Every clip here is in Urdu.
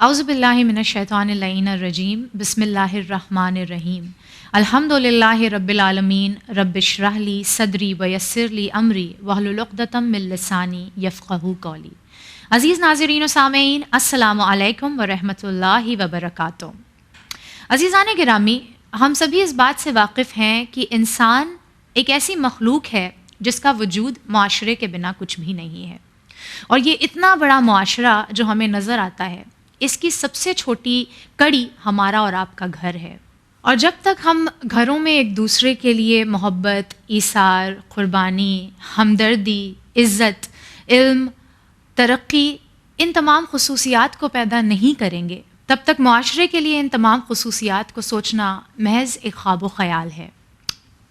اعوذ باللہ من الشیطان اللعین الرجیم بسم اللہ الرحمن الرحیم الحمد للہ رب العالمین رب اشرح لی صدری ویسر لی امری واحلل عقدۃ من لسانی یفقہوا قولی۔ عزیز ناظرین و سامعین، السلام علیکم ورحمۃ اللہ وبرکاتہ۔ عزیزان گرامی، ہم سبھی اس بات سے واقف ہیں کہ انسان ایک ایسی مخلوق ہے جس کا وجود معاشرے کے بنا کچھ بھی نہیں ہے، اور یہ اتنا بڑا معاشرہ جو ہمیں نظر آتا ہے، اس کی سب سے چھوٹی کڑی ہمارا اور آپ کا گھر ہے۔ اور جب تک ہم گھروں میں ایک دوسرے کے لیے محبت، ایثار، قربانی، ہمدردی، عزت، علم، ترقی، ان تمام خصوصیات کو پیدا نہیں کریں گے، تب تک معاشرے کے لیے ان تمام خصوصیات کو سوچنا محض ایک خواب و خیال ہے۔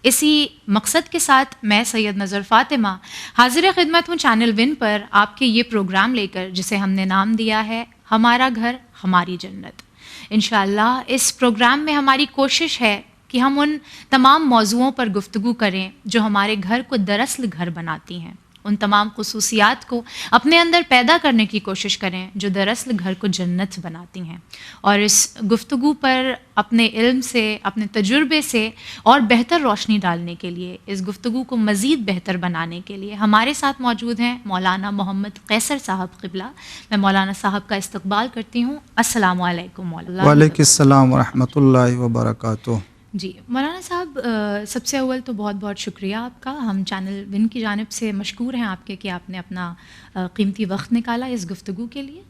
اسی مقصد کے ساتھ میں سید نظر فاطمہ حاضر خدمت ہوں چینل ون پر آپ کے یہ پروگرام لے کر، جسے ہم نے نام دیا ہے ہمارا گھر ہماری جنت۔ انشاءاللہ اس پروگرام میں ہماری کوشش ہے کہ ہم ان تمام موضوعوں پر گفتگو کریں جو ہمارے گھر کو دراصل گھر بناتی ہیں، ان تمام خصوصیات کو اپنے اندر پیدا کرنے کی کوشش کریں جو دراصل گھر کو جنت بناتی ہیں، اور اس گفتگو پر اپنے علم سے، اپنے تجربے سے اور بہتر روشنی ڈالنے کے لیے، اس گفتگو کو مزید بہتر بنانے کے لیے ہمارے ساتھ موجود ہیں مولانا محمد قیصر صاحب قبلہ۔ میں مولانا صاحب کا استقبال کرتی ہوں۔ السلام علیکم مولانا۔ وعلیکم السلام ورحمۃ اللہ وبرکاتہ۔ جی مولانا صاحب، سب سے اول تو بہت بہت شکریہ آپ کا، ہم چینل ون کی جانب سے مشکور ہیں آپ کے کہ آپ نے اپنا قیمتی وقت نکالا اس گفتگو کے لیے۔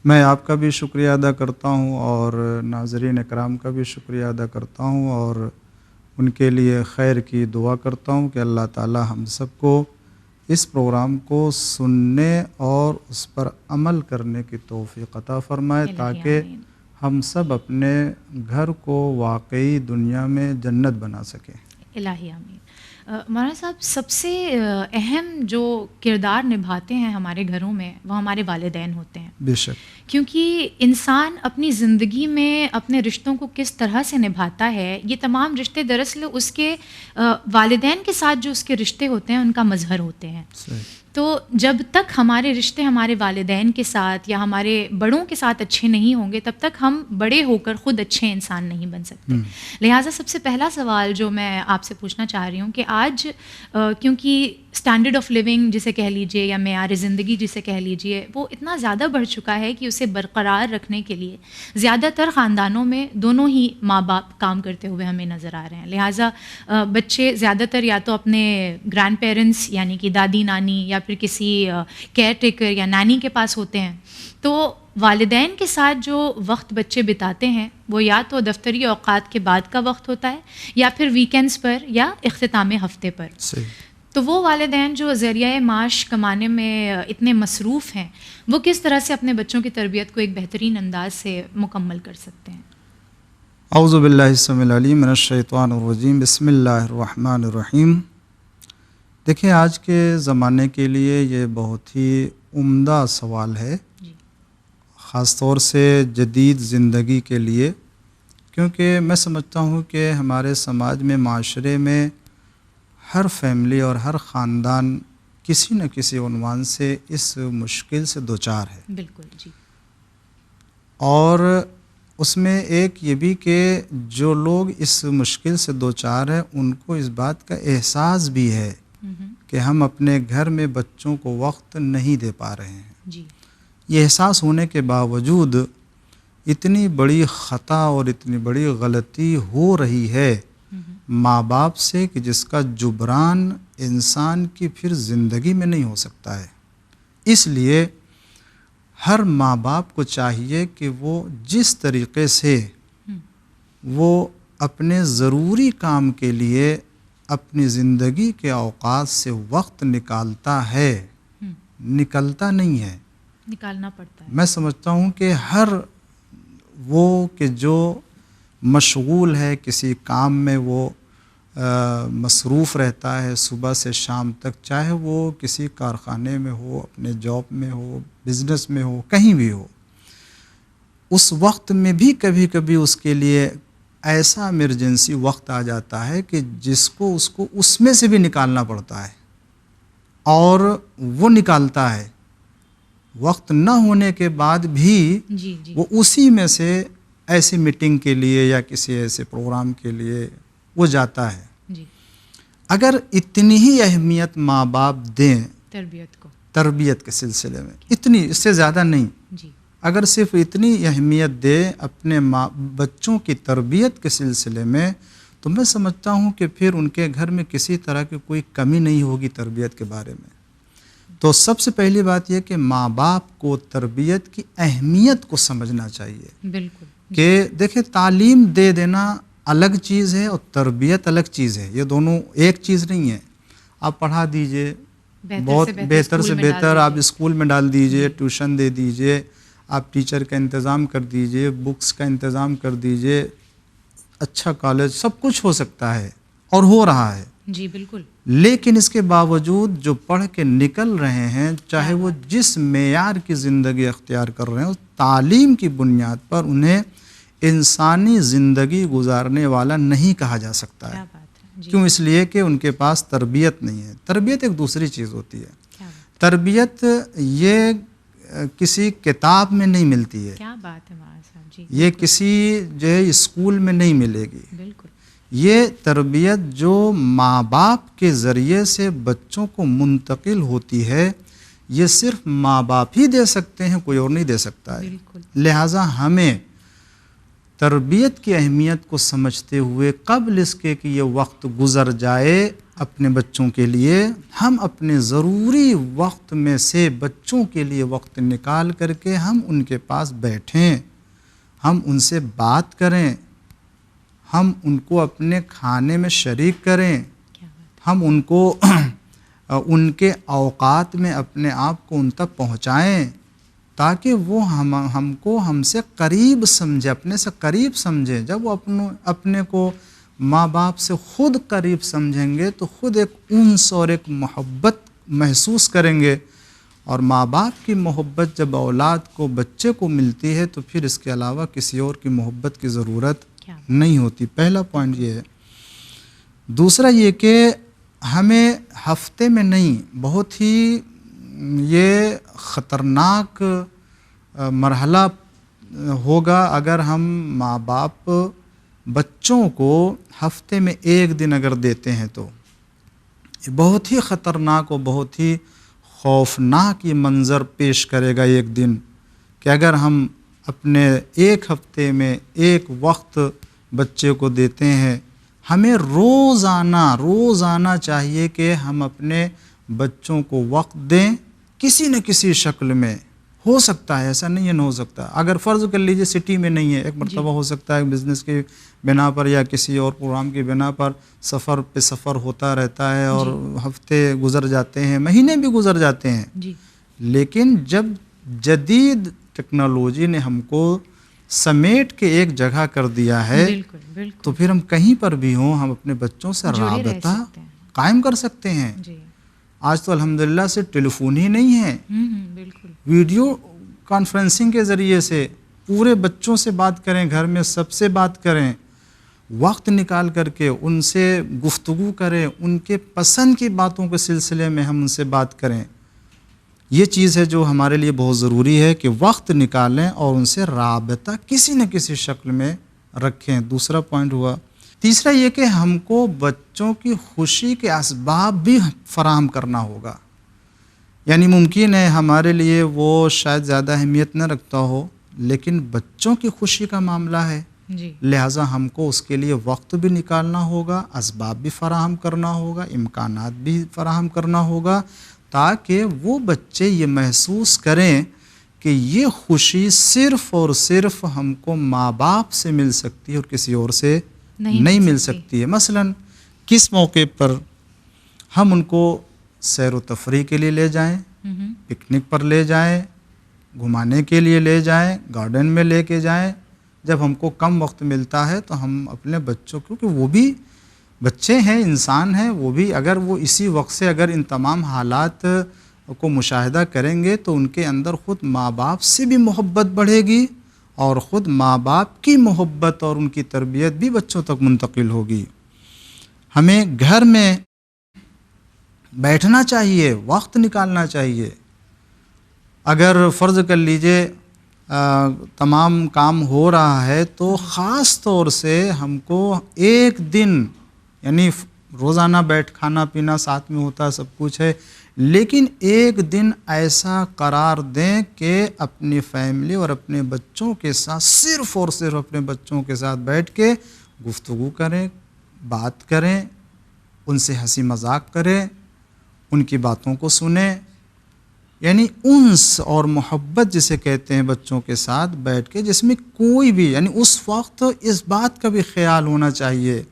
میں آپ کا بھی شکریہ ادا کرتا ہوں اور ناظرین اکرام کا بھی شکریہ ادا کرتا ہوں، اور ان کے لیے خیر کی دعا کرتا ہوں کہ اللہ تعالی ہم سب کو اس پروگرام کو سننے اور اس پر عمل کرنے کی توفیق عطا فرمائے، تاکہ ہم سب اپنے گھر کو واقعی دنیا میں جنت بنا سکیں۔ الہی آمین۔ مولانا صاحب، سب سے اہم جو کردار نبھاتے ہیں ہمارے گھروں میں وہ ہمارے والدین ہوتے ہیں، بے شک، کیونکہ انسان اپنی زندگی میں اپنے رشتوں کو کس طرح سے نبھاتا ہے، یہ تمام رشتے دراصل اس کے والدین کے ساتھ جو اس کے رشتے ہوتے ہیں ان کا مظہر ہوتے ہیں۔ صحیح۔ تو جب تک ہمارے رشتے ہمارے والدین کے ساتھ یا ہمارے بڑوں کے ساتھ اچھے نہیں ہوں گے، تب تک ہم بڑے ہو کر خود اچھے انسان نہیں بن سکتے۔ لہٰذا سب سے پہلا سوال جو میں آپ سے پوچھنا چاہ رہی ہوں کہ آج کیونکہ اسٹینڈرڈ آف لیونگ جسے کہہ لیجیے یا معیار زندگی جسے کہہ لیجیے، وہ اتنا زیادہ بڑھ چکا ہے کہ اسے برقرار رکھنے کے لیے زیادہ تر خاندانوں میں دونوں ہی ماں باپ کام کرتے ہوئے ہمیں نظر آ رہے ہیں۔ لہٰذا بچے زیادہ تر یا تو اپنے گرینڈ پیرنٹس یعنی کہ دادی نانی یا پھر کسی کیئر ٹیکر یا نانی کے پاس ہوتے ہیں، تو والدین کے ساتھ جو وقت بچے بتاتے ہیں وہ یا تو دفتری اوقات کے بعد کا وقت ہوتا ہے یا پھر ویکینڈز پر یا اختتام ہفتے پر۔ صحیح۔ تو وہ والدین جو ذریعہ معاش کمانے میں اتنے مصروف ہیں، وہ کس طرح سے اپنے بچوں کی تربیت کو ایک بہترین انداز سے مکمل کر سکتے ہیں؟ اعوذ باللہ السمیع العلیم من الشیطان الرجیم، بسم اللہ الرحمن الرحیم۔ دیکھیں، آج کے زمانے کے لیے یہ بہت ہی عمدہ سوال ہے، خاص طور سے جدید زندگی کے لیے، کیونکہ میں سمجھتا ہوں کہ ہمارے سماج میں، معاشرے میں ہر فیملی اور ہر خاندان کسی نہ کسی عنوان سے اس مشکل سے دوچار ہے۔ بالکل جی۔ اور اس میں ایک یہ بھی کہ جو لوگ اس مشکل سے دوچار ہیں ان کو اس بات کا احساس بھی ہے کہ ہم اپنے گھر میں بچوں کو وقت نہیں دے پا رہے ہیں۔ جی۔ یہ احساس ہونے کے باوجود اتنی بڑی خطا اور اتنی بڑی غلطی ہو رہی ہے ماں باپ سے کہ جس کا جبران انسان کی پھر زندگی میں نہیں ہو سکتا ہے۔ اس لیے ہر ماں باپ کو چاہیے کہ وہ جس طریقے سے وہ اپنے ضروری کام کے لیے اپنی زندگی کے اوقات سے وقت نکالتا ہے، نکلتا نہیں ہے، نکالنا پڑتا ہے۔ میں سمجھتا ہوں کہ ہر وہ کہ جو مشغول ہے کسی کام میں، وہ مصروف رہتا ہے صبح سے شام تک، چاہے وہ کسی کارخانے میں ہو، اپنے جاب میں ہو، بزنس میں ہو، کہیں بھی ہو، اس وقت میں بھی کبھی کبھی اس کے لیے ایسا ایمرجنسی وقت آ جاتا ہے کہ جس کو اس میں سے بھی نکالنا پڑتا ہے، اور وہ نکالتا ہے وقت نہ ہونے کے بعد بھی جی جی وہ اسی میں سے ایسی میٹنگ کے لیے یا کسی ایسے پروگرام کے لیے وہ جاتا ہے. جی اگر اتنی ہی اہمیت ماں باپ دیں تربیت کو. تربیت کے سلسلے میں، اتنی، اس سے زیادہ نہیں، جی اگر صرف اتنی اہمیت دے اپنے بچوں کی تربیت کے سلسلے میں، تو میں سمجھتا ہوں کہ پھر ان کے گھر میں کسی طرح کی کوئی کمی نہیں ہوگی تربیت کے بارے میں. تو سب سے پہلی بات یہ کہ ماں باپ کو تربیت کی اہمیت کو سمجھنا چاہیے. بالکل. کہ دیکھیں، تعلیم دے دینا الگ چیز ہے اور تربیت الگ چیز ہے، یہ دونوں ایک چیز نہیں ہے. آپ پڑھا دیجئے، بہت بہتر سے بہتر آپ اسکول میں ڈال دیجئے، ٹیوشن دے دیجئے، آپ ٹیچر کا انتظام کر دیجئے، بکس کا انتظام کر دیجئے، اچھا کالج، سب کچھ ہو سکتا ہے اور ہو رہا ہے. جی بالکل. لیکن اس کے باوجود جو پڑھ کے نکل رہے ہیں، چاہے وہ جس معیار کی زندگی اختیار کر رہے ہیں، اس تعلیم کی بنیاد پر انہیں انسانی زندگی گزارنے والا نہیں کہا جا سکتا ہے. کیوں؟ اس لیے کہ ان کے پاس تربیت نہیں ہے. تربیت ایک دوسری چیز ہوتی ہے. تربیت یہ کسی کتاب میں نہیں ملتی ہے. کیا بات ہے صاحب جی. یہ کسی جو ہے اسکول میں نہیں ملے گی. بالکل. یہ تربیت جو ماں باپ کے ذریعے سے بچوں کو منتقل ہوتی ہے، یہ صرف ماں باپ ہی دے سکتے ہیں، کوئی اور نہیں دے سکتا ہے. لہٰذا ہمیں تربیت کی اہمیت کو سمجھتے ہوئے قبل اس کے کہ یہ وقت گزر جائے اپنے بچوں کے لیے، ہم اپنے ضروری وقت میں سے بچوں کے لیے وقت نکال کر کے ہم ان کے پاس بیٹھیں، ہم ان سے بات کریں، ہم ان کو اپنے کھانے میں شریک کریں، ہم ان کو ان کے اوقات میں اپنے آپ کو ان تک پہنچائیں، تاکہ وہ ہم کو ہم سے قریب سمجھے، اپنے سے قریب سمجھیں. جب وہ اپنے کو ماں باپ سے خود قریب سمجھیں گے تو خود ایک انس اور ایک محبت محسوس کریں گے. اور ماں باپ کی محبت جب اولاد کو، بچے کو ملتی ہے تو پھر اس کے علاوہ کسی اور کی محبت کی ضرورت نہیں ہوتی. پہلا پوائنٹ یہ ہے. دوسرا یہ کہ ہمیں ہفتے میں نہیں، بہت ہی یہ خطرناک مرحلہ ہوگا اگر ہم ماں باپ بچوں کو ہفتے میں ایک دن اگر دیتے ہیں تو یہ بہت ہی خطرناک اور بہت ہی خوفناک یہ منظر پیش کرے گا ایک دن، کہ اگر ہم اپنے ایک ہفتے میں ایک وقت بچے کو دیتے ہیں. ہمیں روزانہ چاہیے کہ ہم اپنے بچوں کو وقت دیں کسی نہ کسی شکل میں. ہو سکتا ہے، ایسا نہیں ہے نہ ہو سکتا. اگر فرض کر لیجئے سٹی میں نہیں ہے، ایک مرتبہ ہو سکتا ہے بزنس کی بنا پر یا کسی اور پروگرام کی بنا پر سفر پہ سفر ہوتا رہتا ہے اور ہفتے گزر جاتے ہیں، مہینے بھی گزر جاتے ہیں. لیکن جب جدید ٹیکنالوجی نے ہم کو سمیٹ کے ایک جگہ کر دیا ہے تو پھر ہم کہیں پر بھی ہوں ہم اپنے بچوں سے رابطہ قائم کر سکتے ہیں. آج تو الحمدللہ سے ٹیلی فون ہی نہیں ہے، ویڈیو کانفرنسنگ کے ذریعے سے پورے بچوں سے بات کریں، گھر میں سب سے بات کریں، وقت نکال کر کے ان سے گفتگو کریں، ان کے پسند کی باتوں کے سلسلے میں ہم ان سے بات کریں. یہ چیز ہے جو ہمارے لیے بہت ضروری ہے کہ وقت نکالیں اور ان سے رابطہ کسی نہ کسی شکل میں رکھیں. دوسرا پوائنٹ ہوا. تیسرا یہ کہ ہم کو بچوں کی خوشی کے اسباب بھی فراہم کرنا ہوگا. یعنی ممکن ہے ہمارے لیے وہ شاید زیادہ اہمیت نہ رکھتا ہو، لیکن بچوں کی خوشی کا معاملہ ہے، لہٰذا ہم کو اس کے لیے وقت بھی نکالنا ہوگا، اسباب بھی فراہم کرنا ہوگا، امکانات بھی فراہم کرنا ہوگا، تاکہ وہ بچے یہ محسوس کریں کہ یہ خوشی صرف اور صرف ہم کو ماں باپ سے مل سکتی ہے اور کسی اور سے نہیں مل سکتی ہے. مثلاً کس موقع پر ہم ان کو سیر و تفریح کے لیے لے جائیں، پکنک پر لے جائیں، گھمانے کے لیے لے جائیں، گارڈن میں لے کے جائیں. جب ہم کو کم وقت ملتا ہے تو ہم اپنے بچوں کو، کیونکہ وہ بھی بچے ہیں، انسان ہیں، وہ بھی اگر وہ اسی وقت سے اگر ان تمام حالات کو مشاہدہ کریں گے تو ان کے اندر خود ماں باپ سے بھی محبت بڑھے گی اور خود ماں باپ کی محبت اور ان کی تربیت بھی بچوں تک منتقل ہوگی. ہمیں گھر میں بیٹھنا چاہیے، وقت نکالنا چاہیے. اگر فرض کر لیجئے تمام کام ہو رہا ہے تو خاص طور سے ہم کو ایک دن، یعنی روزانہ بیٹھ کھانا پینا ساتھ میں ہوتا ہے، سب کچھ ہے، لیکن ایک دن ایسا قرار دیں کہ اپنی فیملی اور اپنے بچوں کے ساتھ صرف اور صرف اپنے بچوں کے ساتھ بیٹھ کے گفتگو کریں، بات کریں، ان سے ہنسی مذاق کریں، ان کی باتوں کو سنیں، یعنی انس اور محبت جسے کہتے ہیں بچوں کے ساتھ بیٹھ کے، جس میں کوئی بھی، یعنی اس وقت اس بات کا بھی خیال ہونا چاہیے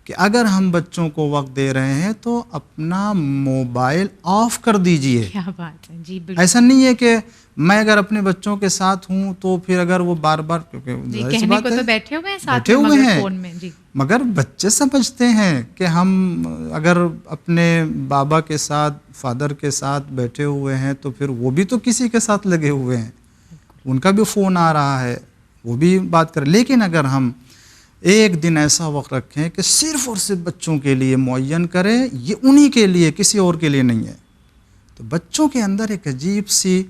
کہ اگر ہم بچوں کو وقت دے رہے ہیں تو اپنا موبائل آف کر دیجئے. کیا بات ہے جی، بالکل. ایسا نہیں ہے کہ میں اگر اپنے بچوں کے ساتھ ہوں تو پھر اگر وہ بار بار، کیونکہ کہنے کو تو بیٹھے ہوئے ہیں ساتھ میں مگر فون میں، جی، مگر بچے سمجھتے ہیں کہ ہم اگر اپنے بابا کے ساتھ، فادر کے ساتھ بیٹھے ہوئے ہیں تو پھر وہ بھی تو کسی کے ساتھ لگے ہوئے ہیں، ان کا بھی فون آ رہا ہے، وہ بھی بات کریں. لیکن اگر ہم ایک دن ایسا وقت رکھیں کہ صرف اور صرف بچوں کے لیے معین کریں، یہ انہی کے لیے، کسی اور کے لیے نہیں ہے، تو بچوں کے اندر ایک عجیب سی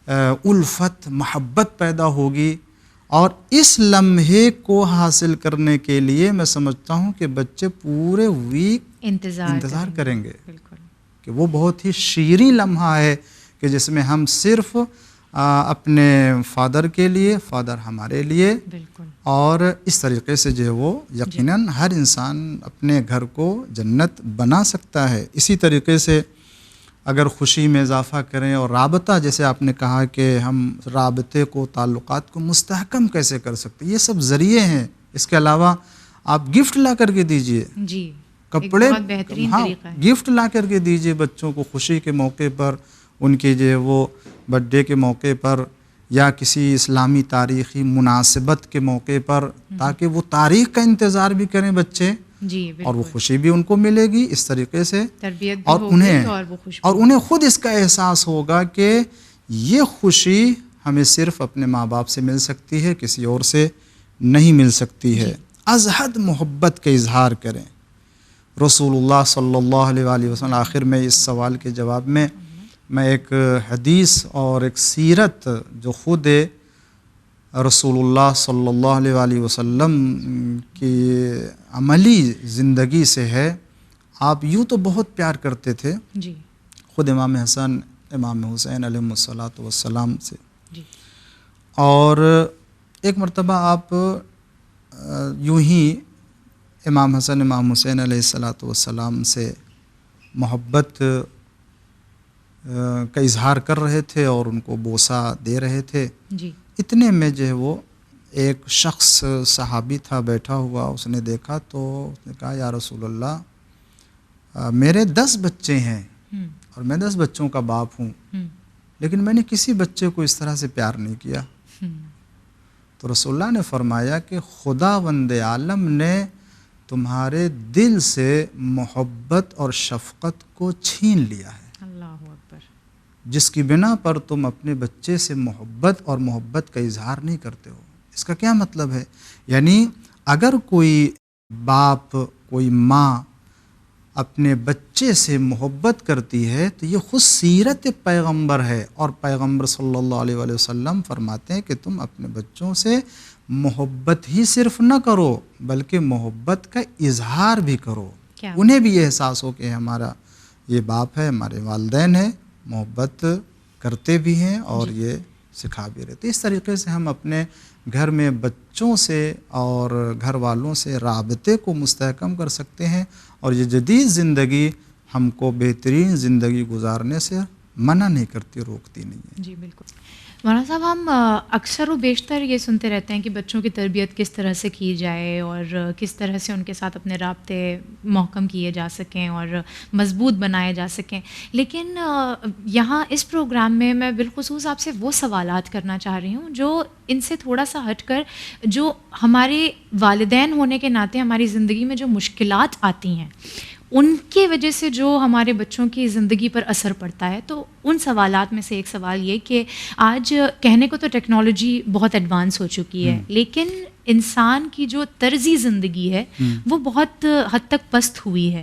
الفت، محبت پیدا ہوگی. اور اس لمحے کو حاصل کرنے کے لیے میں سمجھتا ہوں کہ بچے پورے ویک انتظار کریں گے. بالکل. کہ وہ بہت ہی شیریں لمحہ ہے کہ جس میں ہم صرف اپنے فادر کے لیے، فادر ہمارے لیے، بالکل. اور اس طریقے سے جو ہے وہ یقیناً ہر انسان اپنے گھر کو جنت بنا سکتا ہے. اسی طریقے سے اگر خوشی میں اضافہ کریں اور رابطہ، جیسے آپ نے کہا کہ ہم رابطے کو، تعلقات کو مستحکم کیسے کر سکتے ہیں، یہ سب ذریعے ہیں. اس کے علاوہ آپ گفٹ لا کر کے دیجئے، جی، کپڑے، بہت بہترین طریقہ ہے. گفٹ لا کر کے دیجئے بچوں کو خوشی کے موقع پر، ان کے جو وہ برتھ ڈے کے موقع پر، یا کسی اسلامی تاریخی مناسبت کے موقع پر، تاکہ وہ تاریخ کا انتظار بھی کریں بچے، جی، بالکل. اور وہ خوشی بھی ان کو ملے گی اس طریقے سے، تربیت بھی اور ہوگی اور وہ خوش، اور انہیں خود اس کا احساس ہوگا کہ یہ خوشی ہمیں صرف اپنے ماں باپ سے مل سکتی ہے، کسی اور سے نہیں مل سکتی ہے. از حد محبت کا اظہار کریں. رسول اللہ صلی اللہ علیہ وآلہ وسلم، آخر میں اس سوال کے جواب میں ایک حدیث اور ایک سیرت جو خود رسول اللہ صلی اللہ علیہ وآلہ وسلم کی عملی زندگی سے ہے. آپ یوں تو بہت پیار کرتے تھے، جی، خود امام حسن، امام حسین علیہ الصلاۃ والسلام سے، جی، اور ایک مرتبہ آپ یوں ہی امام حسن، امام حسین علیہ الصلاۃ والسلام سے محبت کا اظہار کر رہے تھے اور ان کو بوسہ دے رہے تھے. جی، اتنے میں جو ہے وہ ایک شخص صحابی تھا بیٹھا ہوا، اس نے دیکھا تو اس نے کہا یا رسول اللہ، میرے 10 بچے ہیں اور میں 10 بچوں کا باپ ہوں، لیکن میں نے کسی بچے کو اس طرح سے پیار نہیں کیا. تو رسول اللہ نے فرمایا کہ خداوند عالم نے تمہارے دل سے محبت اور شفقت کو چھین لیا ہے، اللہ اکبر، جس کی بنا پر تم اپنے بچے سے محبت اور محبت کا اظہار نہیں کرتے ہو. اس کا کیا مطلب ہے؟ یعنی اگر کوئی باپ، کوئی ماں اپنے بچے سے محبت کرتی ہے تو یہ خود سیرت پیغمبر ہے، اور پیغمبر صلی اللہ علیہ وآلہ وسلم فرماتے ہیں کہ تم اپنے بچوں سے محبت ہی صرف نہ کرو بلکہ محبت کا اظہار بھی کرو. انہیں بھی یہ احساس ہو کہ ہمارا یہ باپ ہے، ہمارے والدین ہیں، محبت کرتے بھی ہیں اور یہ سکھا بھی رہتے. اس طریقے سے ہم اپنے گھر میں بچوں سے اور گھر والوں سے رابطے کو مستحکم کر سکتے ہیں، اور یہ جدید زندگی ہم کو بہترین زندگی گزارنے سے منع نہیں کرتی، روکتی نہیں ہے. جی بالکل. مولانا صاحب، ہم اکثر و بیشتر یہ سنتے رہتے ہیں کہ بچوں کی تربیت کس طرح سے کی جائے اور کس طرح سے ان کے ساتھ اپنے رابطے محکم کیے جا سکیں اور مضبوط بنائے جا سکیں، لیکن یہاں اس پروگرام میں میں بالخصوص آپ سے وہ سوالات کرنا چاہ رہی ہوں جو ان سے تھوڑا سا ہٹ کر، جو ہمارے والدین ہونے کے ناطے ہماری زندگی میں جو مشکلات آتی ہیں ان کی وجہ سے جو ہمارے بچوں کی زندگی پر اثر پڑتا ہے. تو ان سوالات میں سے ایک سوال یہ کہ آج کہنے کو تو ٹیکنالوجی بہت ایڈوانس ہو چکی ہے، لیکن انسان کی جو طرزی زندگی ہے وہ بہت حد تک پست ہوئی ہے.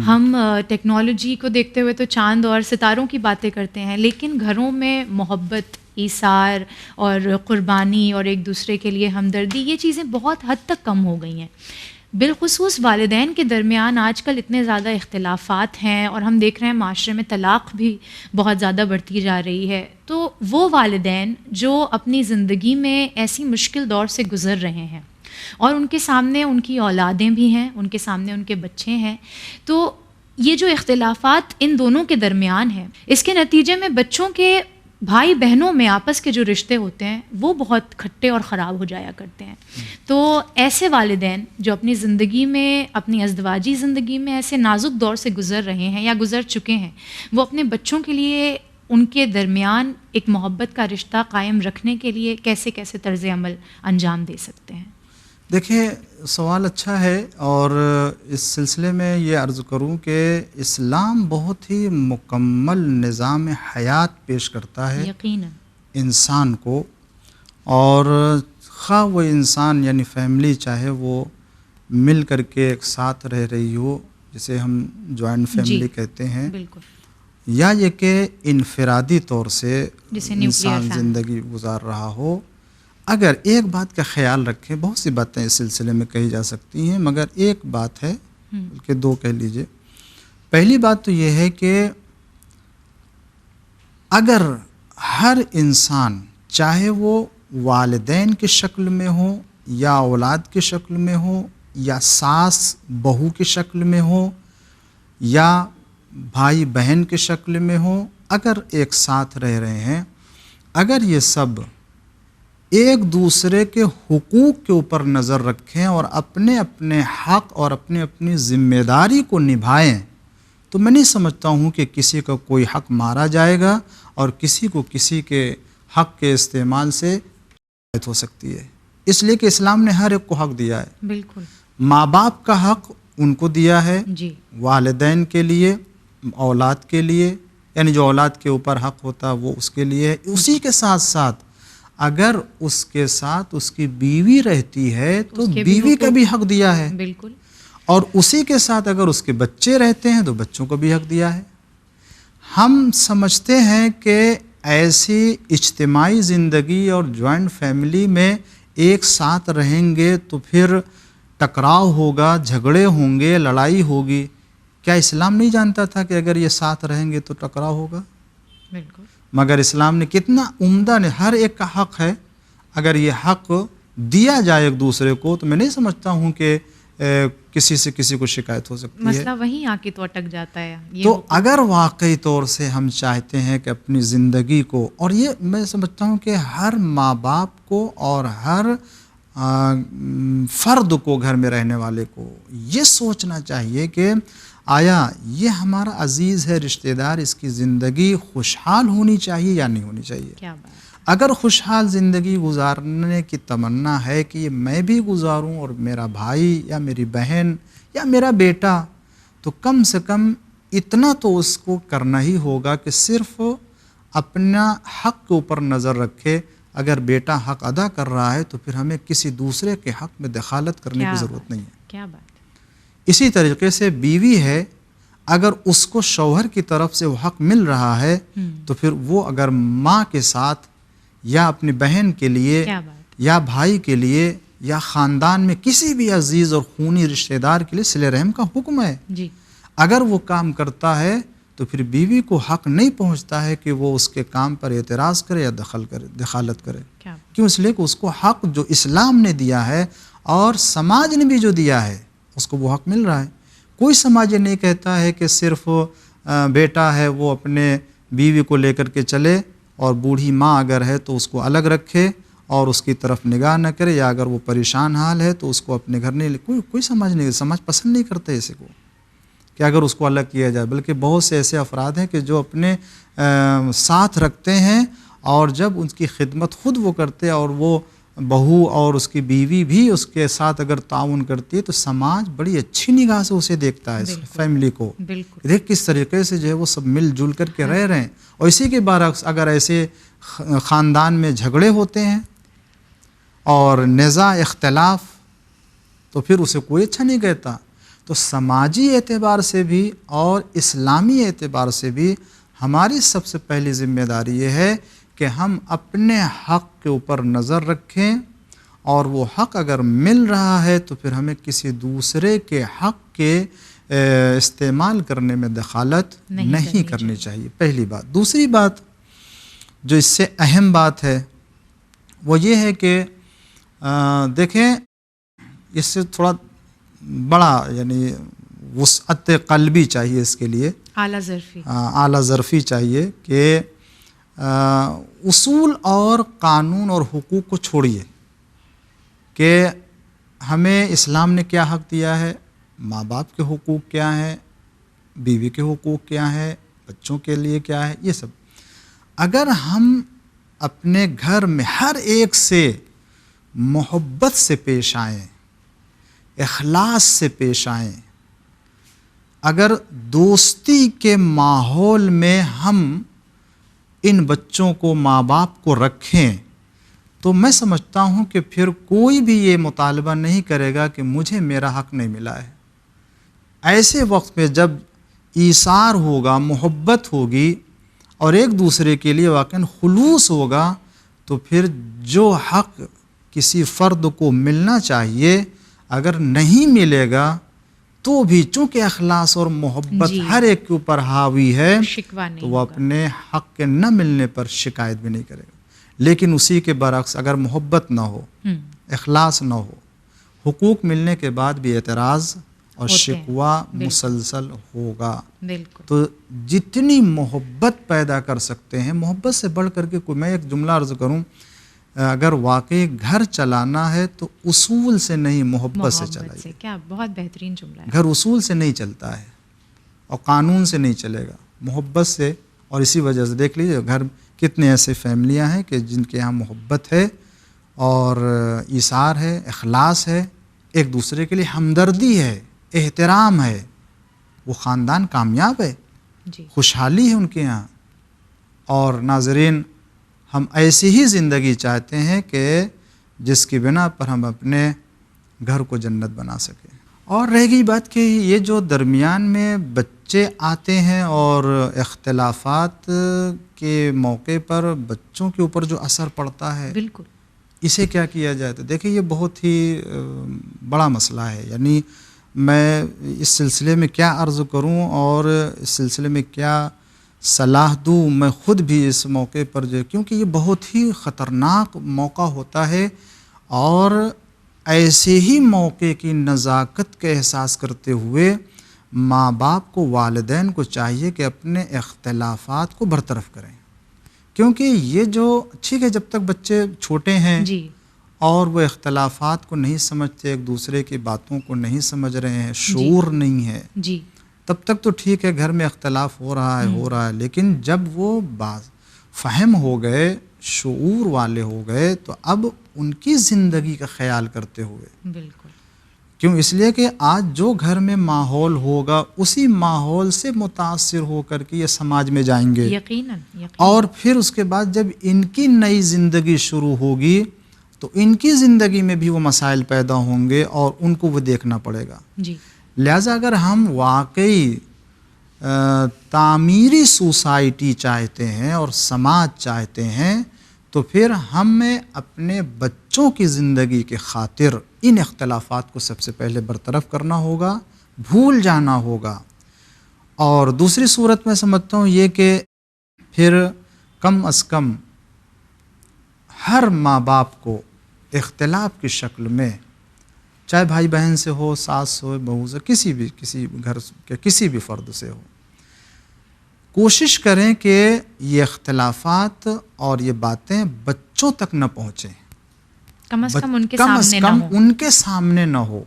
ہم ٹیکنالوجی کو دیکھتے ہوئے تو چاند اور ستاروں کی باتیں کرتے ہیں، لیکن گھروں میں محبت، ایثار اور قربانی اور ایک دوسرے کے لیے ہمدردی، یہ چیزیں بہت حد تک کم ہو گئی ہیں. بالخصوص والدین کے درمیان آج کل اتنے زیادہ اختلافات ہیں، اور ہم دیکھ رہے ہیں معاشرے میں طلاق بھی بہت زیادہ بڑھتی جا رہی ہے. تو وہ والدین جو اپنی زندگی میں ایسی مشکل دور سے گزر رہے ہیں اور ان کے سامنے ان کی اولادیں بھی ہیں، ان کے سامنے ان کے بچے ہیں، تو یہ جو اختلافات ان دونوں کے درمیان ہیں، اس کے نتیجے میں بچوں کے بھائی بہنوں میں آپس کے جو رشتے ہوتے ہیں وہ بہت کھٹے اور خراب ہو جایا کرتے ہیں. تو ایسے والدین جو اپنی زندگی میں، اپنی ازدواجی زندگی میں ایسے نازک دور سے گزر رہے ہیں یا گزر چکے ہیں، وہ اپنے بچوں کے لیے ان کے درمیان ایک محبت کا رشتہ قائم رکھنے کے لیے کیسے کیسے طرز عمل انجام دے سکتے ہیں؟ دیکھیں، سوال اچھا ہے، اور اس سلسلے میں یہ عرض کروں کہ اسلام بہت ہی مکمل نظام حیات پیش کرتا ہے یقیناً انسان کو. اور خواہ وہ انسان یعنی فیملی چاہے وہ مل کر کے ایک ساتھ رہ رہی ہو، جسے ہم جوائنٹ فیملی کہتے ہیں، بالکل، یا یہ کہ انفرادی طور سے جسے انسان زندگی گزار رہا ہو، اگر ایک بات کا خیال رکھیں، بہت سی باتیں اس سلسلے میں کہی جا سکتی ہیں، مگر ایک بات ہے، بلکہ دو کہہ لیجئے. پہلی بات تو یہ ہے کہ اگر ہر انسان، چاہے وہ والدین کی شکل میں ہو یا اولاد کی شکل میں ہو یا ساس بہو کی شکل میں ہو یا بھائی بہن کی شکل میں ہو، اگر ایک ساتھ رہ رہے ہیں، اگر یہ سب ایک دوسرے کے حقوق کے اوپر نظر رکھیں اور اپنے اپنے حق اور اپنی اپنی ذمہ داری کو نبھائیں، تو میں نہیں سمجھتا ہوں کہ کسی کا کوئی حق مارا جائے گا اور کسی کو کسی کے حق کے استعمال سے شکایت ہو سکتی ہے. اس لیے کہ اسلام نے ہر ایک کو حق دیا ہے. بالکل، ماں باپ کا حق ان کو دیا ہے، جی، والدین کے لیے، اولاد کے لیے، یعنی جو اولاد کے اوپر حق ہوتا ہے وہ اس کے لیے ہے. اسی کے ساتھ ساتھ اگر اس کے ساتھ اس کی بیوی رہتی ہے تو بیوی کا بھی حق دیا ہے. بالکل، اور اسی کے ساتھ اگر اس کے بچے رہتے ہیں تو بچوں کو بھی حق دیا ہے. ہم سمجھتے ہیں کہ ایسی اجتماعی زندگی اور جوائنٹ فیملی میں ایک ساتھ رہیں گے تو پھر ٹکراؤ ہوگا، جھگڑے ہوں گے، لڑائی ہوگی. کیا اسلام نہیں جانتا تھا کہ اگر یہ ساتھ رہیں گے تو ٹکراؤ ہوگا؟ بالکل، مگر اسلام نے کتنا عمدہ نے، ہر ایک کا حق ہے. اگر یہ حق دیا جائے ایک دوسرے کو تو میں نہیں سمجھتا ہوں کہ کسی سے کسی کو شکایت ہو سکتی ہے. مسئلہ وہیں آ کے تو اٹک جاتا ہے. تو اگر واقعی طور سے ہم چاہتے ہیں کہ اپنی زندگی کو، اور یہ میں سمجھتا ہوں کہ ہر ماں باپ کو اور ہر فرد کو، گھر میں رہنے والے کو یہ سوچنا چاہیے کہ آیا یہ ہمارا عزیز ہے، رشتہ دار، اس کی زندگی خوشحال ہونی چاہیے یا نہیں ہونی چاہیے. کیا بات. اگر خوشحال زندگی گزارنے کی تمنا ہے کہ یہ میں بھی گزاروں اور میرا بھائی یا میری بہن یا میرا بیٹا، تو کم سے کم اتنا تو اس کو کرنا ہی ہوگا کہ صرف اپنا حق کے اوپر نظر رکھے. اگر بیٹا حق ادا کر رہا ہے تو پھر ہمیں کسی دوسرے کے حق میں دخالت کرنے کی ضرورت نہیں ہے. کیا بات. اسی طریقے سے بیوی ہے، اگر اس کو شوہر کی طرف سے وہ حق مل رہا ہے تو پھر وہ اگر ماں کے ساتھ یا اپنی بہن کے لیے یا بھائی کے لیے یا خاندان میں کسی بھی عزیز اور خونی رشتہ دار کے لیے صلہ رحم کا حکم ہے. جی. اگر وہ کام کرتا ہے تو پھر بیوی کو حق نہیں پہنچتا ہے کہ وہ اس کے کام پر اعتراض کرے یا دخالت کرے. کیوں؟ اس لیے کہ اس کو حق جو اسلام نے دیا ہے اور سماج نے بھی جو دیا ہے اس کو وہ حق مل رہا ہے. کوئی سماج یہ نہیں کہتا ہے کہ صرف بیٹا ہے وہ اپنے بیوی کو لے کر کے چلے اور بوڑھی ماں اگر ہے تو اس کو الگ رکھے اور اس کی طرف نگاہ نہ کرے، یا اگر وہ پریشان حال ہے تو اس کو اپنے گھر نہیں لے. کوئی سماج نہیں، سماج پسند نہیں کرتے ایسے کو کہ اگر اس کو الگ کیا جائے. بلکہ بہت سے ایسے افراد ہیں کہ جو اپنے ساتھ رکھتے ہیں، اور جب ان کی خدمت خود وہ کرتے اور وہ بہو اور اس کی بیوی بھی اس کے ساتھ اگر تعاون کرتی ہے تو سماج بڑی اچھی نگاہ سے اسے دیکھتا ہے، اس فیملی کو. دیکھ کس طریقے سے جو ہے وہ سب مل جل کر کے رہ رہے ہیں. اور اسی کے برعکس اگر ایسے خاندان میں جھگڑے ہوتے ہیں اور نزاع اختلاف تو پھر اسے کوئی اچھا نہیں کہتا. تو سماجی اعتبار سے بھی اور اسلامی اعتبار سے بھی ہماری سب سے پہلی ذمہ داری یہ ہے کہ ہم اپنے حق کے اوپر نظر رکھیں، اور وہ حق اگر مل رہا ہے تو پھر ہمیں کسی دوسرے کے حق کے استعمال کرنے میں دخالت نہیں کرنی چاہیے. پہلی بات. دوسری بات جو اس سے اہم بات ہے وہ یہ ہے کہ دیکھیں اس سے تھوڑا بڑا یعنی وسعت قلبی چاہیے اس کے لیے، اعلیٰ ظرفی چاہیے کہ اصول اور قانون اور حقوق کو چھوڑیے کہ ہمیں اسلام نے کیا حق دیا ہے، ماں باپ کے حقوق کیا ہیں، بیوی کے حقوق کیا ہیں، بچوں کے لیے کیا ہے، یہ سب اگر ہم اپنے گھر میں ہر ایک سے محبت سے پیش آئیں، اخلاص سے پیش آئیں، اگر دوستی کے ماحول میں ہم ان بچوں کو ماں باپ کو رکھیں تو میں سمجھتا ہوں کہ پھر کوئی بھی یہ مطالبہ نہیں کرے گا کہ مجھے میرا حق نہیں ملا ہے. ایسے وقت میں جب ایثار ہوگا، محبت ہوگی اور ایک دوسرے کے لیے واقعاً خلوص ہوگا تو پھر جو حق کسی فرد کو ملنا چاہیے اگر نہیں ملے گا تو بھی چونکہ اخلاص اور محبت ہر ایک کے اوپر حاوی ہے تو وہ اپنے حق کے نہ ملنے پر شکایت بھی نہیں کرے گا. لیکن اسی کے برعکس اگر محبت نہ ہو، اخلاص نہ ہو، حقوق ملنے کے بعد بھی اعتراض اور شکوہ مسلسل ہوگا. تو جتنی محبت پیدا کر سکتے ہیں، محبت سے بڑھ کر کے کوئی، میں ایک جملہ عرض کروں، اگر واقعی گھر چلانا ہے تو اصول سے نہیں محبت سے چلائیے. کیا بہت بہترین جملہ ہے. گھر اصول سے نہیں چلتا ہے اور قانون سے نہیں چلے گا، محبت سے. اور اسی وجہ سے دیکھ لیجیے گھر کتنے ایسے فیملیاں ہیں کہ جن کے یہاں محبت ہے اور ایثار ہے، اخلاص ہے، ایک دوسرے کے لیے ہمدردی ہے، احترام ہے، وہ خاندان کامیاب ہے، خوشحالی ہے ان کے یہاں. اور ناظرین، ہم ایسی ہی زندگی چاہتے ہیں کہ جس کی بنا پر ہم اپنے گھر کو جنت بنا سکیں. اور رہ گئی بات کہ یہ جو درمیان میں بچے آتے ہیں اور اختلافات کے موقع پر بچوں کے اوپر جو اثر پڑتا ہے، بالکل اسے کیا کیا جائے؟ تو دیکھیں یہ بہت ہی بڑا مسئلہ ہے. یعنی میں اس سلسلے میں کیا عرض کروں اور اس سلسلے میں کیا صلاح دوں، میں خود بھی اس موقع پر جو، کیونکہ یہ بہت ہی خطرناک موقع ہوتا ہے اور ایسے ہی موقع کی نزاکت کا احساس کرتے ہوئے ماں باپ کو، والدین کو چاہیے کہ اپنے اختلافات کو برطرف کریں. کیونکہ یہ جو ٹھیک ہے جب تک بچے چھوٹے ہیں اور وہ اختلافات کو نہیں سمجھتے، ایک دوسرے کی باتوں کو نہیں سمجھ رہے ہیں، شعور نہیں ہے، تب تک تو ٹھیک ہے گھر میں اختلاف ہو رہا ہے. لیکن جب وہ فہم ہو گئے، شعور والے ہو گئے، تو اب ان کی زندگی کا خیال کرتے ہوئے، بالکل کیوں؟ اس لیے کہ آج جو گھر میں ماحول ہوگا اسی ماحول سے متاثر ہو کر کے یہ سماج میں جائیں گے، یقیناً. اور پھر اس کے بعد جب ان کی نئی زندگی شروع ہوگی تو ان کی زندگی میں بھی وہ مسائل پیدا ہوں گے اور ان کو وہ دیکھنا پڑے گا. لہٰذا اگر ہم واقعی تعمیری سوسائٹی چاہتے ہیں اور سماج چاہتے ہیں تو پھر ہمیں اپنے بچوں کی زندگی کے خاطر ان اختلافات کو سب سے پہلے برطرف کرنا ہوگا، بھول جانا ہوگا. اور دوسری صورت میں سمجھتا ہوں یہ کہ پھر کم از کم ہر ماں باپ کو اختلاف کی شکل میں، چاہے بھائی بہن سے ہو، ساس ہو، بہو سے، کسی گھر کے کسی بھی فرد سے ہو، کوشش کریں کہ یہ اختلافات اور یہ باتیں بچوں تک نہ پہنچیں، کم از کم ان کے سامنے نہ ہو.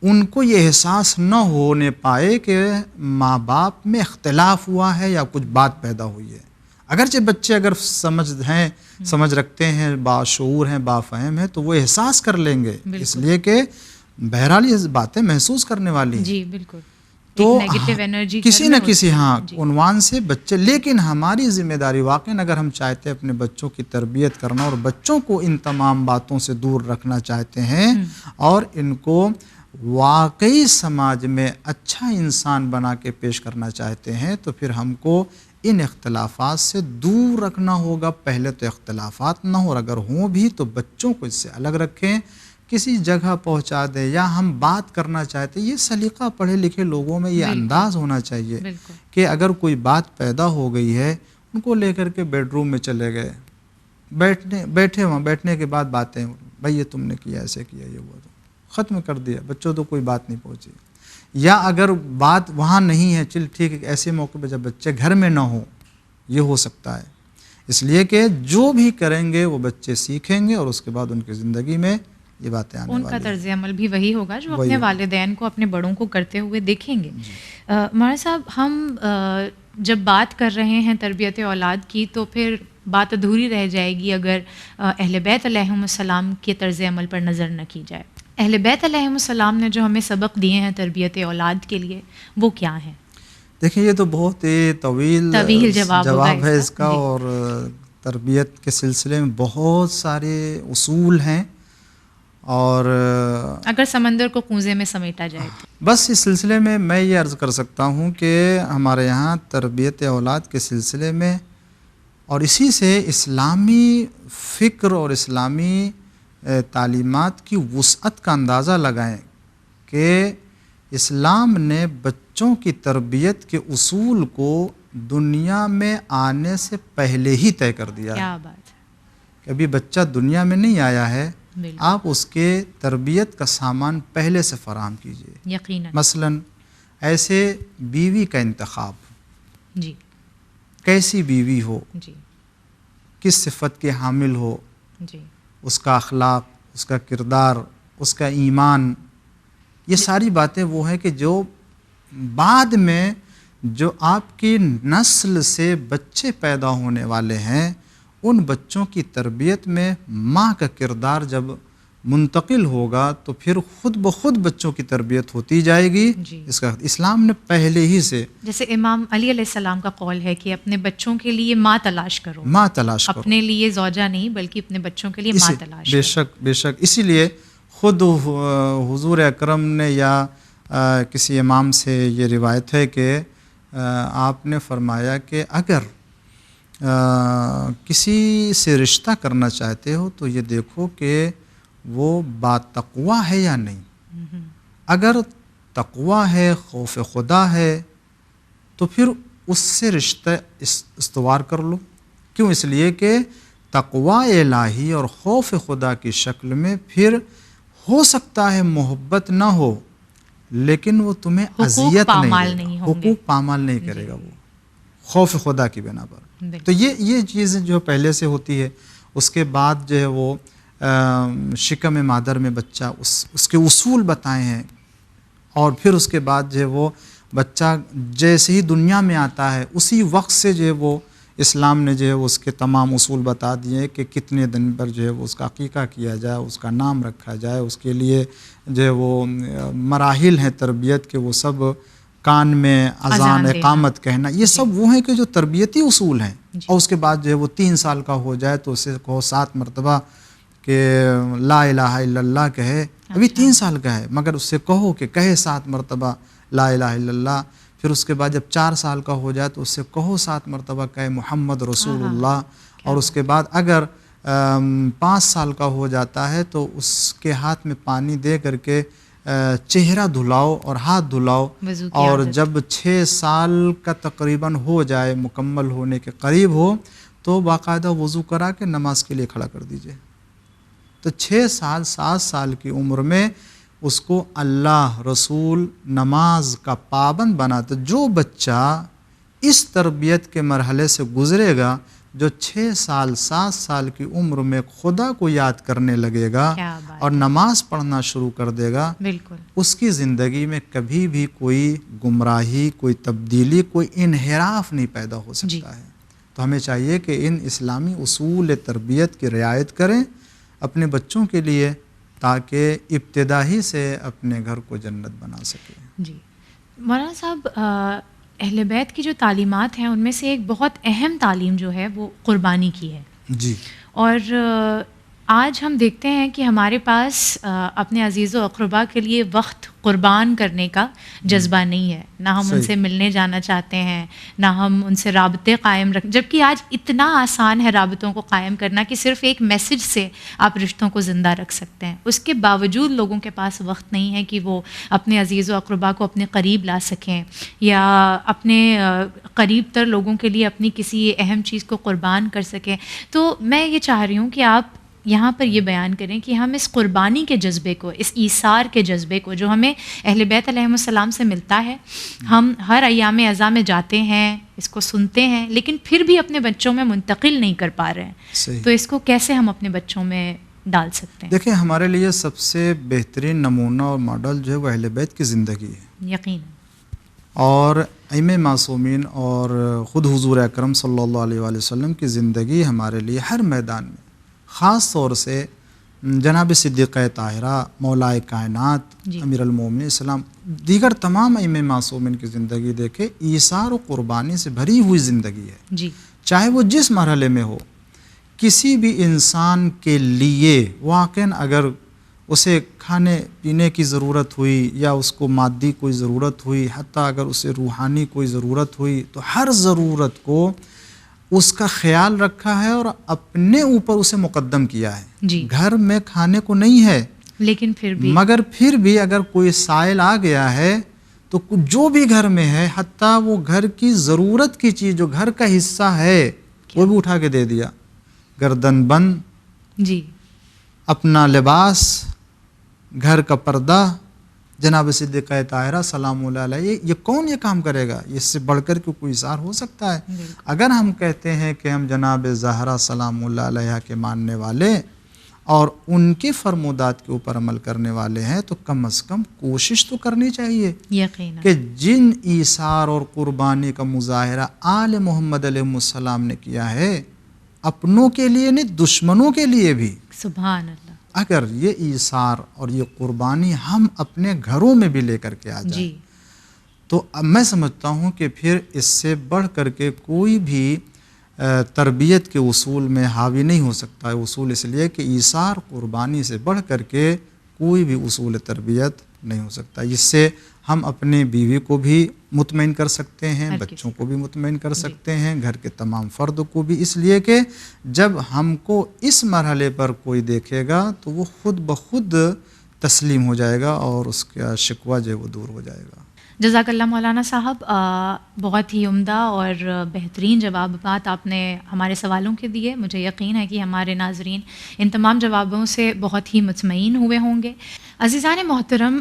ان کو یہ احساس نہ ہونے پائے کہ ماں باپ میں اختلاف ہوا ہے یا کچھ بات پیدا ہوئی ہے. اگرچہ بچے اگر سمجھ رکھتے ہیں، باشعور ہیں، بافہم ہیں، تو وہ احساس کر لیں گے، اس لیے کہ بہرحال یہ باتیں محسوس کرنے والی ہیں. بالکل. تو نیگیٹو انرجی کسی نہ کسی عنوان سے بچے، لیکن ہماری ذمہ داری واقعی اگر ہم چاہتے ہیں اپنے بچوں کی تربیت کرنا اور بچوں کو ان تمام باتوں سے دور رکھنا چاہتے ہیں اور ان کو واقعی سماج میں اچھا انسان بنا کے پیش کرنا چاہتے ہیں، تو پھر ہم کو ان اختلافات سے دور رکھنا ہوگا۔ پہلے تو اختلافات نہ ہو، اور اگر ہوں بھی تو بچوں کو اس سے الگ رکھیں، کسی جگہ پہنچا دیں، یا ہم بات کرنا چاہتے ہیں، یہ سلیقہ پڑھے لکھے لوگوں میں یہ انداز ہونا چاہیے کہ اگر کوئی بات پیدا ہو گئی ہے ان کو لے کر کے بیڈ روم میں چلے گئے، بیٹھے وہاں، بیٹھنے کے بعد باتیں، بھائی یہ تم نے کیا، ایسے کیا، یہ ہوا، تو ختم کر دیا، بچوں تو کوئی بات نہیں پہنچی۔ یا اگر بات وہاں نہیں ہے، چل ٹھیک ہے، ایسے موقع پہ جب بچے گھر میں نہ ہوں، یہ ہو سکتا ہے، اس لیے کہ جو بھی کریں گے وہ بچے سیکھیں گے اور اس کے بعد ان کی زندگی میں یہ باتیں آنے والی ہیں۔ ان کا طرز عمل بھی وہی ہوگا جو اپنے والدین کو، اپنے بڑوں کو کرتے ہوئے دیکھیں گے۔ مولانا صاحب، ہم جب بات کر رہے ہیں تربیت اولاد کی تو پھر بات ادھوری رہ جائے گی اگر اہل بیت علیہم السلام کے طرز عمل پر نظر نہ کی جائے۔ اہل بیت علیہم السلام نے جو ہمیں سبق دیے ہیں تربیت اولاد کے لیے، وہ کیا ہیں؟ دیکھیں، یہ تو بہت ہی طویل جواب ہے اس کا، اور تربیت کے سلسلے میں بہت سارے اصول ہیں، اور اگر سمندر کو کوزے میں سمیٹا جائے تو بس اس سلسلے میں یہ عرض کر سکتا ہوں کہ ہمارے یہاں تربیت اولاد کے سلسلے میں، اور اسی سے اسلامی فکر اور اسلامی تعلیمات کی وسعت کا اندازہ لگائیں کہ اسلام نے بچوں کی تربیت کے اصول کو دنیا میں آنے سے پہلے ہی طے کر دیا ہے۔ کیا بات ہے! کہ ابھی بچہ دنیا میں نہیں آیا ہے، آپ اس کے تربیت کا سامان پہلے سے فراہم کیجئے۔ یقیناً۔ مثلاً ایسے بیوی کا انتخاب، جی، کیسی بیوی ہو، جی، کس صفت کے حامل ہو، جی، اس کا اخلاق، اس کا کردار، اس کا ایمان، یہ ساری باتیں وہ ہیں کہ جو بعد میں جو آپ کی نسل سے بچے پیدا ہونے والے ہیں، ان بچوں کی تربیت میں ماں کا کردار جب منتقل ہوگا تو پھر خود بخود بچوں کی تربیت ہوتی جائے گی۔ اس کا اسلام نے پہلے ہی سے، جیسے امام علی علیہ السلام کا قول ہے کہ اپنے بچوں کے لیے ماں تلاش کرو، ماں تلاش کرو، اپنے لیے زوجہ نہیں بلکہ اپنے بچوں کے لیے ماں تلاش کرو۔ بے شک، بے شک۔ اسی لیے خود حضور اکرم نے یا کسی امام سے یہ روایت ہے کہ آپ نے فرمایا کہ اگر کسی سے رشتہ کرنا چاہتے ہو تو یہ دیکھو کہ وہ با تقویٰ ہے یا نہیں۔ اگر تقویٰ ہے، خوف خدا ہے، تو پھر اس سے رشتہ استوار کر لو۔ کیوں؟ اس لیے کہ تقویٰ الہی اور خوف خدا کی شکل میں پھر ہو سکتا ہے محبت نہ ہو، لیکن وہ تمہیں اذیت نہیں، حقوق پامال نہیں کرے گا، وہ خوف خدا کی بنا پر۔ تو یہ چیزیں جو پہلے سے ہوتی ہے، اس کے بعد جو ہے وہ شکم مادر میں بچہ، اس کے اصول بتائے ہیں، اور پھر اس کے بعد جو ہے وہ بچہ جیسے ہی دنیا میں آتا ہے اسی وقت سے جو ہے وہ اسلام نے جو ہے اس کے تمام اصول بتا دیے کہ کتنے دن پر جو ہے وہ اس کا عقیقہ کیا جائے، اس کا نام رکھا جائے، اس کے لیے جو ہے وہ مراحل ہیں تربیت کے، وہ سب کان میں اذان اقامت کہنا، یہ سب وہ ہیں کہ جو تربیتی اصول ہیں۔ اور اس کے بعد جو ہے وہ 3 سال کا ہو جائے تو اسے کہو 7 مرتبہ کہ لا الہ الا اللہ کہے، ابھی 3 سال کا ہے مگر اس سے کہو کہ کہے 7 مرتبہ لا الہ الا اللہ۔ پھر اس کے بعد جب 4 سال کا ہو جائے تو اس سے کہو 7 مرتبہ کہے محمد رسول اللہ۔ اور اس کے بعد اگر 5 سال کا ہو جاتا ہے تو اس کے ہاتھ میں پانی دے کر کے چہرہ دھلاؤ اور ہاتھ دھلاؤ، اور جب 6 سال کا تقریباً ہو جائے، مکمل ہونے کے قریب ہو، تو باقاعدہ وضو کرا کے نماز کے لیے کھڑا کر دیجئے۔ تو 6 سال 7 سال کی عمر میں اس کو اللہ، رسول، نماز کا پابند بناتا۔ جو بچہ اس تربیت کے مرحلے سے گزرے گا، جو 6 سال 7 سال کی عمر میں خدا کو یاد کرنے لگے گا اور نماز پڑھنا شروع کر دے گا، اس کی زندگی میں کبھی بھی کوئی گمراہی، کوئی تبدیلی، کوئی انحراف نہیں پیدا ہو سکتا ہے۔ تو ہمیں چاہیے کہ ان اسلامی اصول تربیت کی رعایت کریں اپنے بچوں کے لیے، تاکہ ابتدا ہی سے اپنے گھر کو جنت بنا سکیں۔ جی، مولانا صاحب اہل بیت کی جو تعلیمات ہیں ان میں سے ایک بہت اہم تعلیم جو ہے وہ قربانی کی ہے. جی. اور آج ہم دیکھتے ہیں کہ ہمارے پاس اپنے عزیز و اقربا کے لیے وقت قربان کرنے کا جذبہ نہیں ہے. نہ ہم ان سے ملنے جانا چاہتے ہیں، نہ ہم ان سے رابطے قائم جبکہ آج اتنا آسان ہے رابطوں کو قائم کرنا کہ صرف ایک میسج سے آپ رشتوں کو زندہ رکھ سکتے ہیں. اس کے باوجود لوگوں کے پاس وقت نہیں ہے کہ وہ اپنے عزیز و اقربا کو اپنے قریب لا سکیں یا اپنے قریب تر لوگوں کے لیے اپنی کسی اہم چیز کو قربان کر سکیں. تو میں یہ چاہ رہی ہوں کہ آپ یہاں پر یہ بیان کریں کہ ہم اس قربانی کے جذبے کو، اس ایثار کے جذبے کو جو ہمیں اہل بیت علیہم السلام سے ملتا ہے، ہم ہر ایام عزا میں جاتے ہیں، اس کو سنتے ہیں، لیکن پھر بھی اپنے بچوں میں منتقل نہیں کر پا رہے ہیں. تو اس کو کیسے ہم اپنے بچوں میں ڈال سکتے ہیں؟ دیکھیں، ہمارے لیے سب سے بہترین نمونہ اور ماڈل جو ہے وہ اہل بیت کی زندگی ہے. یقیناً. اور ائمہ معصومین اور خود حضور اکرم صلی اللہ علیہ وآلہ وسلم کی زندگی ہمارے لیے ہر میدان میں، خاص طور سے جناب صدیقہ طاہرہ، مولائے کائنات، امیر المومنین اسلام، دیگر تمام ائمہ معصومین کی زندگی دیکھے، ایثار و قربانی سے بھری ہوئی زندگی ہے. جی. چاہے وہ جس مرحلے میں ہو، کسی بھی انسان کے لیے واقعاً اگر اسے کھانے پینے کی ضرورت ہوئی یا اس کو مادی کوئی ضرورت ہوئی، حتیٰ اگر اسے روحانی کوئی ضرورت ہوئی، تو ہر ضرورت کو اس کا خیال رکھا ہے اور اپنے اوپر اسے مقدم کیا ہے. جی. گھر میں کھانے کو نہیں ہے، لیکن مگر پھر بھی اگر کوئی سائل آ گیا ہے تو جو بھی گھر میں ہے، حتیٰ وہ گھر کی ضرورت کی چیز جو گھر کا حصہ ہے وہ بھی اٹھا کے دے دیا. گردن بند، جی، اپنا لباس، گھر کا پردہ. جناب صدیقہ طاہرہ سلام اللہ علیہ، یہ کون یہ کام کرے گا؟ اس سے بڑھ کر کے کوئی اظہار ہو سکتا ہے؟ اگر ہم کہتے ہیں کہ ہم جناب زہرا سلام اللہ علیہ کے ماننے والے اور ان کے فرمودات کے اوپر عمل کرنے والے ہیں، تو کم از کم کوشش تو کرنی چاہیے کہ جن ایثار اور قربانی کا مظاہرہ آل محمد علیہ السلام نے کیا ہے، اپنوں کے لیے نہیں، دشمنوں کے لیے بھی. سبحان اللہ. اگر یہ ایثار اور یہ قربانی ہم اپنے گھروں میں بھی لے کر کے آ جائیں، تو اب میں سمجھتا ہوں کہ پھر اس سے بڑھ کر کے کوئی بھی تربیت کے اصول میں حاوی نہیں ہو سکتا ہے. اصول اس لیے کہ ایثار قربانی سے بڑھ کر کے کوئی بھی اصول تربیت نہیں ہو سکتا. اس سے ہم اپنے بیوی کو بھی مطمئن کر سکتے ہیں، بچوں کو بھی مطمئن کر سکتے ہیں، گھر کے تمام فرد کو بھی. اس لیے کہ جب ہم کو اس مرحلے پر کوئی دیکھے گا تو وہ خود بخود تسلیم ہو جائے گا اور اس کا شکوہ جو ہے وہ دور ہو جائے گا. جزاک اللہ مولانا صاحب، بہت ہی عمدہ اور بہترین جوابات آپ نے ہمارے سوالوں کے دیے. مجھے یقین ہے کہ ہمارے ناظرین ان تمام جوابوں سے بہت ہی مطمئن ہوئے ہوں گے. عزیزان محترم،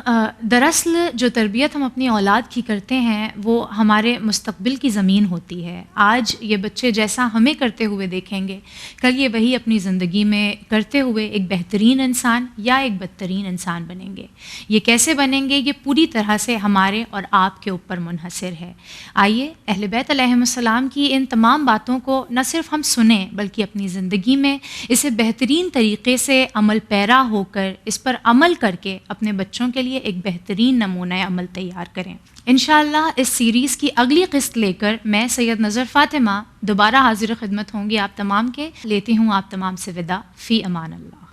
دراصل جو تربیت ہم اپنی اولاد کی کرتے ہیں وہ ہمارے مستقبل کی زمین ہوتی ہے. آج یہ بچے جیسا ہمیں کرتے ہوئے دیکھیں گے، کل یہ وہی اپنی زندگی میں کرتے ہوئے ایک بہترین انسان یا ایک بدترین انسان بنیں گے. یہ کیسے بنیں گے، یہ پوری طرح سے ہمارے اور آپ کے اوپر منحصر ہے. آئیے اہل بیت علیہم السلام کی ان تمام باتوں کو نہ صرف ہم سنیں بلکہ اپنی زندگی میں اسے بہترین طریقے سے عمل پیرا ہو کر اس پر عمل کر کے اپنے بچوں کے لیے ایک بہترین نمونہ عمل تیار کریں. انشاءاللہ اس سیریز کی اگلی قسط لے کر میں سید نظر فاطمہ دوبارہ حاضر خدمت ہوں گی آپ تمام کے. لیتی ہوں آپ تمام سے وداع. فی امان اللہ.